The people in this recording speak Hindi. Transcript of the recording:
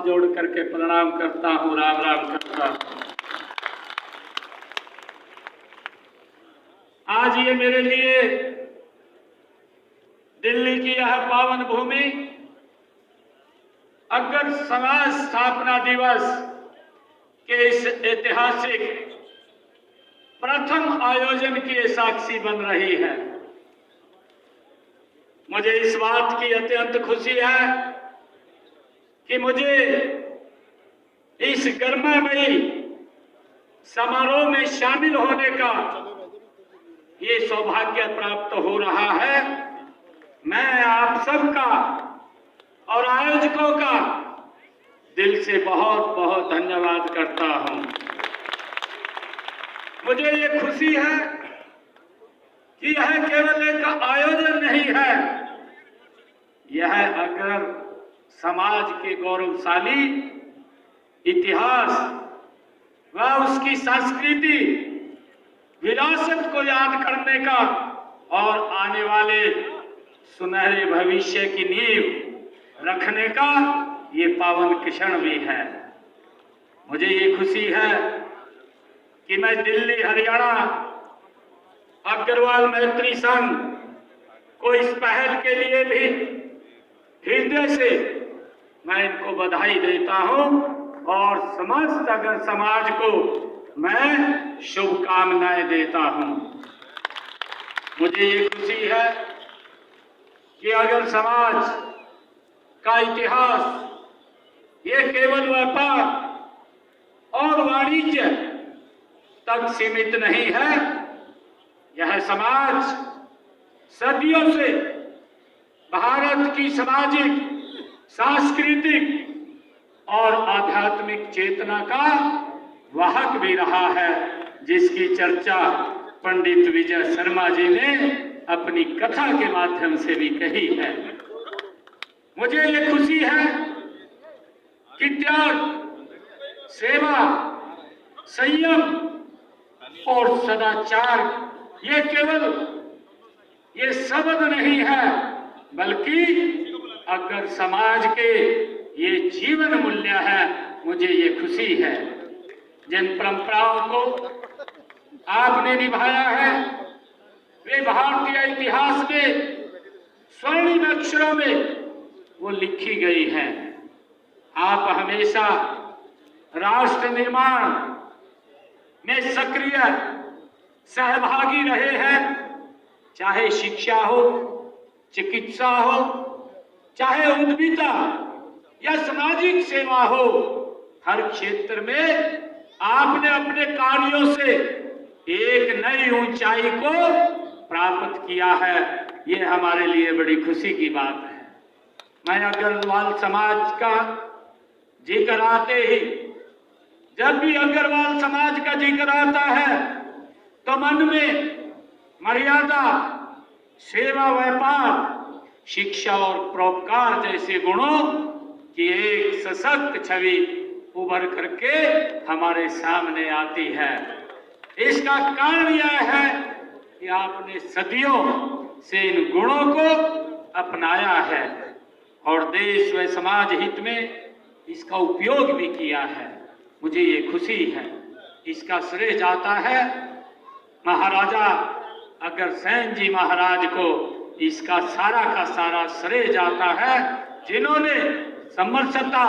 हाथ जोड़ करके प्रणाम करता हूँ, राम राम करता हूँ। आज ये मेरे लिए दिल्ली की यह पावन भूमि अगर समाज स्थापना दिवस के इस ऐतिहासिक प्रथम आयोजन की साक्षी बन रही है। मुझे इस बात की अत्यंत खुशी है कि मुझे इस गरिमामयी समारोह में शामिल होने का ये सौभाग्य प्राप्त हो रहा है। मैं आप सबका और आयोजकों का दिल से बहुत बहुत धन्यवाद करता हूं। मुझे ये खुशी है कि यह केवल एक आयोजन नहीं है, यह अगर समाज के गौरवशाली इतिहास व उसकी संस्कृति विरासत को याद करने का और आने वाले सुनहरे भविष्य की नींव रखने का ये पावन क्षण भी है। मुझे ये खुशी है कि मैं दिल्ली हरियाणा अग्रवाल मैत्री संघ को इस पहल के लिए भी हृदय से मैं इनको बधाई देता हूं और समस्त अगर समाज को मैं शुभकामनाएं देता हूं। मुझे ये खुशी है कि अगर समाज का इतिहास ये केवल व्यापार और वाणिज्य तक सीमित नहीं है, यह समाज सदियों से भारत की सामाजिक, सांस्कृतिक और आध्यात्मिक चेतना का वाहक भी रहा है, जिसकी चर्चा पंडित विजय शर्मा जी ने अपनी कथा के माध्यम से भी कही है। मुझे ये खुशी है कि त्याग, सेवा, संयम और सदाचार ये केवल ये शब्द नहीं है, बल्कि अगर समाज के ये जीवन मूल्य है। मुझे ये खुशी है जिन परंपराओं को आपने निभाया है वे भारतीय इतिहास में स्वर्णिम अक्षरों में वो लिखी गई है। आप हमेशा राष्ट्र निर्माण में सक्रिय सहभागी रहे हैं, चाहे शिक्षा हो, चिकित्सा हो, चाहे उद्यमिता या सामाजिक सेवा हो, हर क्षेत्र में आपने अपने कार्यों से एक नई ऊंचाई को प्राप्त किया है। ये हमारे लिए बड़ी खुशी की बात है। मैं अग्रवाल समाज का जिक्र आते ही, जब भी अग्रवाल समाज का जिक्र आता है तो मन में मर्यादा, सेवा, व्यापार, शिक्षा और परोपकार जैसे गुणों की एक सशक्त छवि उभर करके हमारे सामने आती है। इसका कारण यह है कि आपने सदियों से इन गुणों को अपनाया है और देश व समाज हित में इसका उपयोग भी किया है। मुझे ये खुशी है। इसका श्रेय जाता है महाराजा अग्रसेन जी महाराज को। इसका सारा का सारा श्रेय जाता है जिन्होंने समरसता